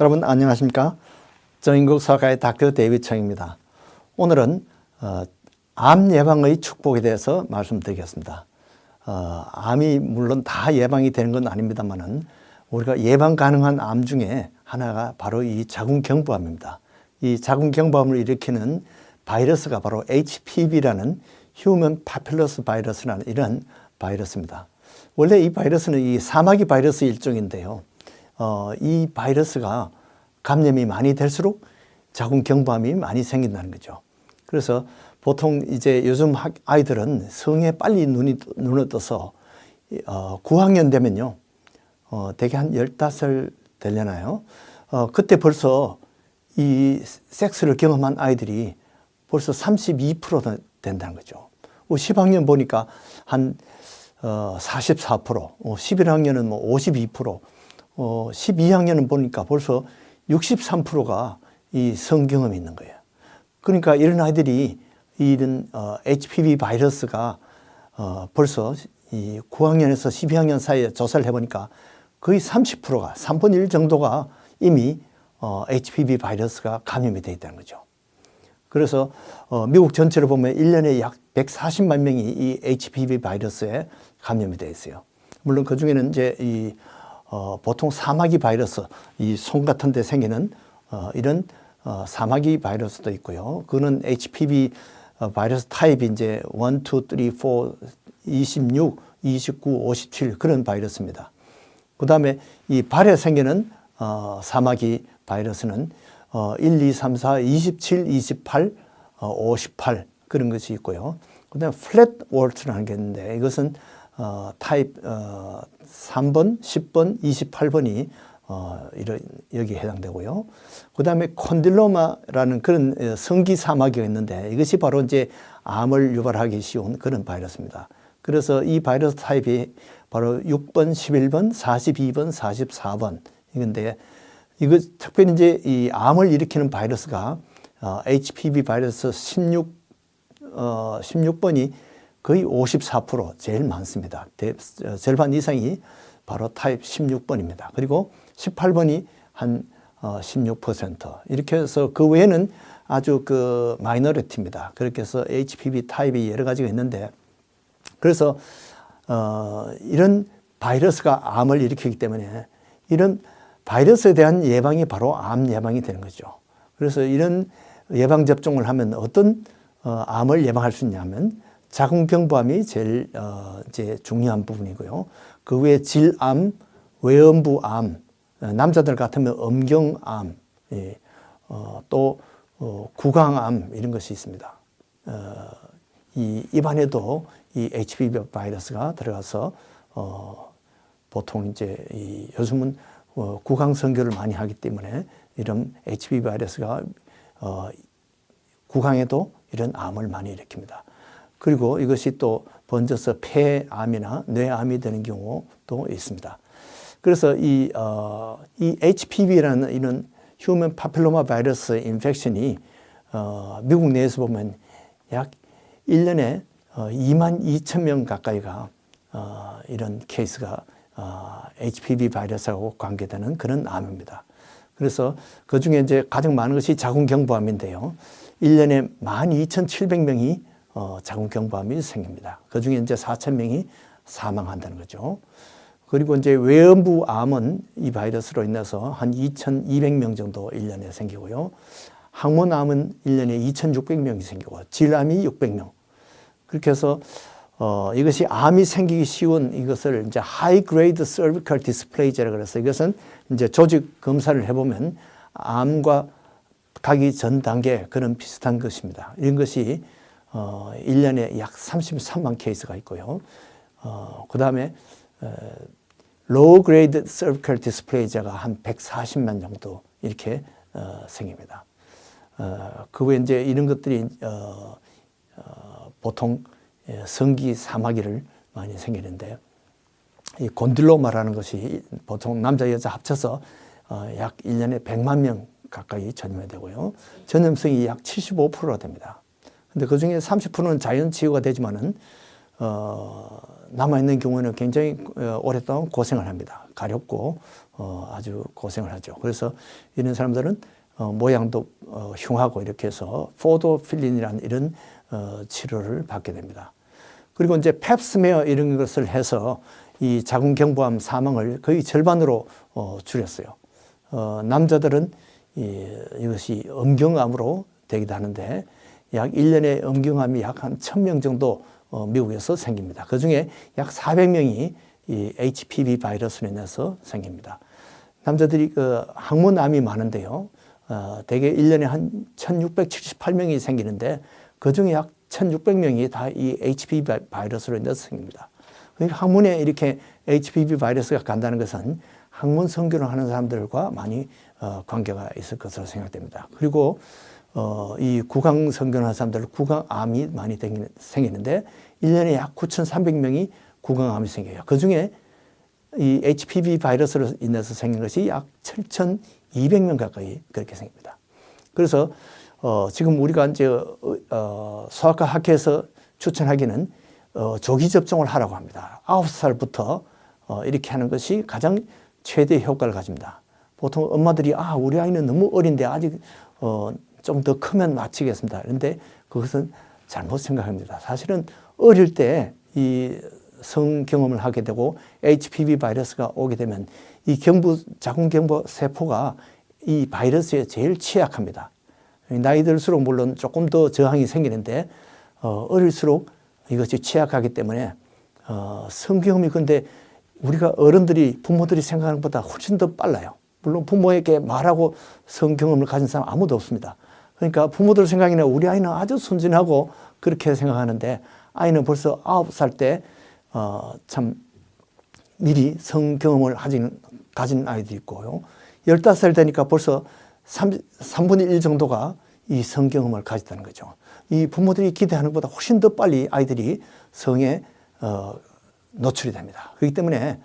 여러분 안녕하십니까? 정인국 서가의 닥터 데이비드 청입니다. 오늘은 암 예방의 축복에 대해서 말씀드리겠습니다. 암이 물론 다 예방이 되는 건 아닙니다만은 우리가 예방 가능한 암 중에 하나가 바로 이 자궁경부암입니다. 이 자궁경부암을 일으키는 바이러스가 바로 HPV라는 휴먼 파필러스 바이러스라는 이런 바이러스입니다. 원래 이 바이러스는 이 사마귀 바이러스 일종인데요. 이 바이러스가 감염이 많이 될수록 자궁경부암이 많이 생긴다는 거죠. 그래서 보통 이제 요즘 아이들은 성에 빨리 눈을 떠서 9학년 되면요. 대개 한 15살 되려나요? 그때 벌써 이 섹스를 경험한 아이들이 벌써 32% 된다는 거죠. 10학년 보니까 한 44%, 11학년은 뭐 52%, 12학년은 보니까 벌써 63%가 이 성경험이 있는 거예요. 그러니까 이런 아이들이 이런 HPV 바이러스가 벌써 이 9학년에서 12학년 사이에 조사를 해보니까 거의 30%가 3분의 1 정도가 이미 HPV 바이러스가 감염이 되어 있다는 거죠. 그래서 미국 전체를 보면 1년에 약 140만 명이 이 HPV 바이러스에 감염이 되어 있어요. 물론 그 중에는 이제 이 보통 사마귀 바이러스, 이 손 같은 데 생기는 이런 사마귀 바이러스도 있고요. 그거는 HPV 바이러스 타입이 이제 1, 2, 3, 4, 26, 29, 57 그런 바이러스입니다. 그 다음에 이 발에 생기는 사마귀 바이러스는 1, 2, 3, 4, 27, 28, 58 그런 것이 있고요. 그 다음에 플랫 월트라는 게 있는데 이것은 타입 3번, 10번, 28번이 여기에 해당되고요. 그 다음에 콘딜로마라는 그런 성기 사마귀가 있는데 이것이 바로 이제 암을 유발하기 쉬운 그런 바이러스입니다. 그래서 이 바이러스 타입이 바로 6번, 11번, 42번, 44번 이건데 이거 특별히 이제 이 암을 일으키는 바이러스가 HPV 바이러스 16번이 거의 54% 제일 많습니다. 절반 이상이 바로 타입 16번입니다. 그리고 18번이 한 16% 이렇게 해서 그 외에는 아주 그 마이너리티입니다. 그렇게 해서 HPV 타입이 여러 가지가 있는데 그래서 이런 바이러스가 암을 일으키기 때문에 이런 바이러스에 대한 예방이 바로 암 예방이 되는 거죠. 그래서 이런 예방 접종을 하면 어떤 암을 예방할 수 있냐면 자궁경부암이 제일 이제 중요한 부분이고요. 그 외에 질암, 외음부암, 남자들 같으면 음경암, 또 구강암 이런 것이 있습니다. 이 입안에도 이 HPV 바이러스가 들어가서 보통 이제 요즘은 구강 선교를 많이 하기 때문에 이런 HPV 바이러스가 구강에도 이런 암을 많이 일으킵니다. 그리고 이것이 또 번져서 폐암이나 뇌암이 되는 경우도 있습니다. 그래서 이 HPV라는 이런 휴먼 파필로마 바이러스 인펙션이 미국 내에서 보면 약 1년에 2만 2천 명 가까이가 이런 케이스가 HPV 바이러스하고 관계되는 그런 암입니다. 그래서 그 중에 이제 가장 많은 것이 자궁경부암인데요. 1년에 12,700명이 자궁경부암이 생깁니다. 그 중에 이제 4,000명이 사망한다는 거죠. 그리고 이제 외음부암은 이 바이러스로 인해서 한 2,200명 정도 1년에 생기고요. 항문암은 1년에 2,600명이 생기고 질암이 600명. 그렇게 해서 이것이 암이 생기기 쉬운 이것을 이제 high grade cervical dysplasia라고 그래서 이것은 이제 조직 검사를 해보면 암과 가기 전 단계 그런 비슷한 것입니다. 이런 것이 1년에 약 33만 케이스가 있고요. 그 다음에 low grade cervical dysplasia가 한 140만 정도 이렇게 생깁니다. 그 외에 이제 이런 것들이 보통 성기 사마귀를 많이 생기는데 이 곤딜로마라는 것이 보통 남자 여자 합쳐서 약 1년에 100만 명 가까이 전염이 되고요. 전염성이 약 75%가 됩니다. 근데 그 중에 30%는 자연 치유가 되지만은 남아있는 경우에는 굉장히 오랫동안 고생을 합니다. 가렵고 아주 고생을 하죠. 그래서 이런 사람들은 모양도 흉하고 이렇게 해서 포도필린이라는 이런 치료를 받게 됩니다. 그리고 이제 팹스메어 이런 것을 해서 이 자궁경부암 사망을 거의 절반으로 줄였어요. 남자들은 이것이 음경암으로 되기도 하는데 약 1년에 음경암이 약 한 1000명 정도 미국에서 생깁니다. 그 중에 약 400명이 이 HPV 바이러스로 인해서 생깁니다. 남자들이 그 항문암이 많은데요. 대개 1년에 한 1678명이 생기는데 그 중에 약 1600명이 다 이 HPV 바이러스로 인해서 생깁니다. 그러니까 항문에 이렇게 HPV 바이러스가 간다는 것은 항문 성교를 하는 사람들과 많이 관계가 있을 것으로 생각됩니다. 그리고 이 구강 성교하는 사람들 구강암이 많이 생기는데 1년에 약 9,300명이 구강암이 생겨요. 그 중에 이 HPV 바이러스로 인해서 생긴 것이 약 7,200명 가까이 그렇게 생깁니다. 그래서 지금 우리가 이제 소아과 학회에서 추천하기는 조기 접종을 하라고 합니다. 9살부터 이렇게 하는 것이 가장 최대 효과를 가집니다. 보통 엄마들이 우리 아이는 너무 어린데 아직 좀 더 크면 마치겠습니다. 그런데 그것은 잘못 생각합니다. 사실은 어릴 때 이 성경험을 하게 되고 HPV 바이러스가 오게 되면 이 자궁경부 세포가 이 바이러스에 제일 취약합니다. 나이 들수록 물론 조금 더 저항이 생기는데 어릴수록 이것이 취약하기 때문에 성경험이 근데 우리가 어른들이 부모들이 생각하는 것보다 훨씬 더 빨라요. 물론 부모에게 말하고 성경험을 가진 사람 아무도 없습니다. 그러니까 부모들 생각에는 우리 아이는 아주 순진하고 그렇게 생각하는데 아이는 벌써 9살 때 참 미리 성경험을 가진 아이도 있고요. 15살 되니까 벌써 3분의 1 정도가 이 성경험을 가졌다는 거죠. 이 부모들이 기대하는 것보다 훨씬 더 빨리 아이들이 성에 노출이 됩니다. 그렇기 때문에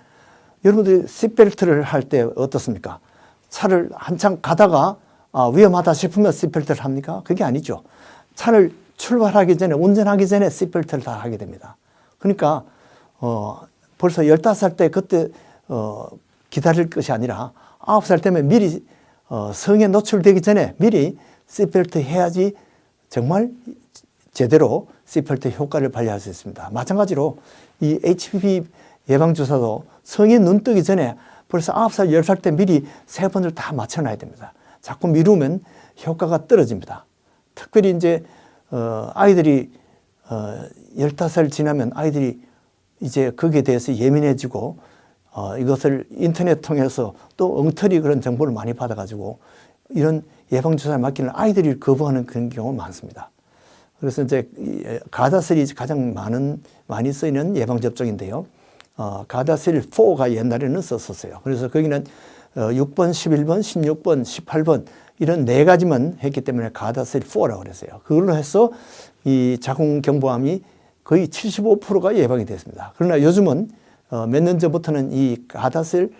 여러분들이 시트벨트를 할 때 어떻습니까? 차를 한참 가다가 위험하다 싶으면 시트벨트를 합니까? 그게 아니죠. 차를 출발하기 전에 운전하기 전에 시트벨트를 다 하게 됩니다. 그러니까 벌써 15살 때 그때 기다릴 것이 아니라 9살 되면 미리 성에 노출되기 전에 미리 시트벨트 해야지 정말 제대로 시트벨트 효과를 발휘할 수 있습니다. 마찬가지로 이 HPV 예방주사도 성에 눈 뜨기 전에 벌써 9살, 10살 때 미리 3번을 다 맞춰놔야 됩니다. 자꾸 미루면 효과가 떨어집니다. 특별히 이제 아이들이 15살 지나면 아이들이 이제 거기에 대해서 예민해지고 이것을 인터넷 통해서 또 엉터리 그런 정보를 많이 받아가지고 이런 예방주사를 맞기는 아이들이 거부하는 그런 경우가 많습니다. 그래서 이제 가다셀이 가장 많이 쓰이는 예방접종인데요. 가다셀4가 옛날에는 썼었어요. 그래서 거기는 6번, 11번, 16번, 18번 이런 4가지만 했기 때문에 가다셀4라고 그랬어요. 그걸로 해서 이 자궁경부암이 거의 75%가 예방이 됐습니다. 그러나 요즘은 몇 년 전부터는 이 가다셀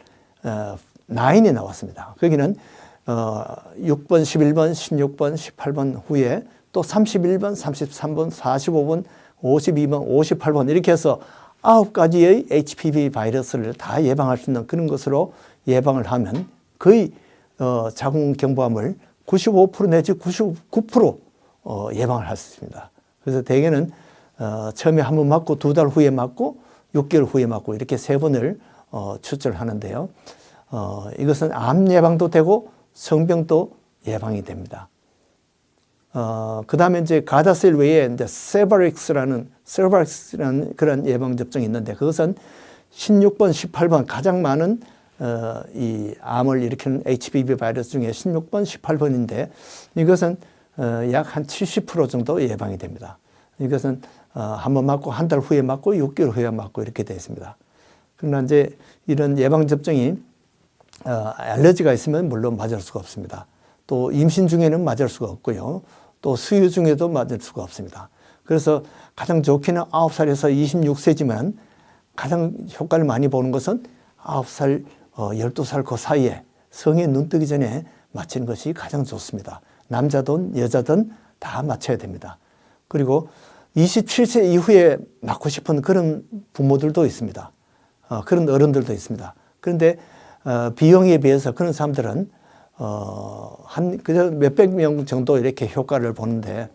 9이 나왔습니다. 거기는 6번, 11번, 16번, 18번 후에 또 31번, 33번, 45번, 52번, 58번 이렇게 해서 9가지의 HPV 바이러스를 다 예방할 수 있는 그런 것으로 예방을 하면 거의 자궁경부암을 95% 내지 99% 예방을 할 수 있습니다. 그래서 대개는 처음에 한 번 맞고 2달 후에 맞고 6개월 후에 맞고 이렇게 3번을 추천을 하는데요. 이것은 암 예방도 되고 성병도 예방이 됩니다. 그 다음에 이제 가다셀 외에 이제 세바릭스라는 그런 예방접종이 있는데 그것은 16번, 18번 가장 많은 이 암을 일으키는 HPV 바이러스 중에 16번, 18번인데 이것은 약 한 70% 정도 예방이 됩니다. 이것은 한 번 맞고 한 달 후에 맞고 6개월 후에 맞고 이렇게 되어 있습니다. 그러나 이제 이런 예방접종이 알러지가 있으면 물론 맞을 수가 없습니다. 또 임신 중에는 맞을 수가 없고요. 또 수유 중에도 맞을 수가 없습니다. 그래서 가장 좋게는 9살에서 26세지만 가장 효과를 많이 보는 것은 9살, 12살 그 사이에 성에 눈 뜨기 전에 맞히는 것이 가장 좋습니다. 남자든 여자든 다 맞춰야 됩니다. 그리고 27세 이후에 낳고 싶은 그런 부모들도 있습니다. 그런 어른들도 있습니다. 그런데 비용에 비해서 그런 사람들은 그저 몇백 명 정도 이렇게 효과를 보는데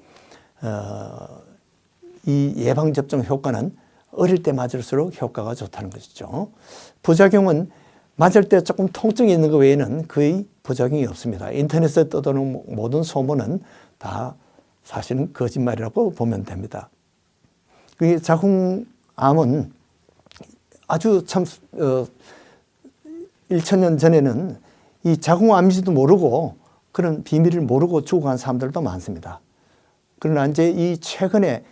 이 예방접종 효과는 어릴 때 맞을수록 효과가 좋다는 것이죠. 부작용은 맞을 때 조금 통증이 있는 것 외에는 거의 부작용이 없습니다. 인터넷에 떠도는 모든 소문은 다 사실은 거짓말이라고 보면 됩니다. 자궁암은 아주 참 1000년 전에는 이 자궁암인지도 모르고 그런 비밀을 모르고 죽어간 사람들도 많습니다. 그러나 이제 이 최근에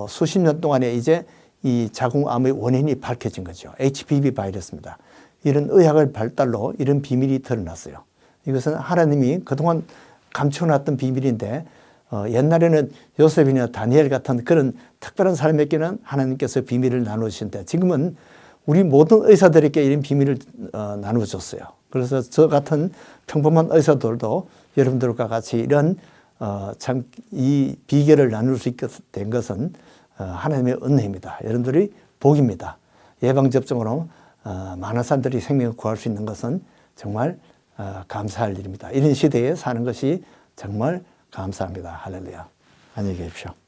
수십 년 동안에 이제 이 자궁암의 원인이 밝혀진 거죠. HPV 바이러스입니다. 이런 의학의 발달로 이런 비밀이 드러났어요. 이것은 하나님이 그동안 감춰놨던 비밀인데 옛날에는 요셉이나 다니엘 같은 그런 특별한 사람에게는 하나님께서 비밀을 나누시는데 지금은 우리 모든 의사들에게 이런 비밀을 나누어줬어요. 그래서 저 같은 평범한 의사들도 여러분들과 같이 이런 참 이 비결을 나눌 수 있게 된 것은 하나님의 은혜입니다. 여러분들이 복입니다. 예방접종으로 많은 사람들이 생명을 구할 수 있는 것은 정말 감사할 일입니다. 이런 시대에 사는 것이 정말 감사합니다. 할렐루야. 안녕히 계십시오.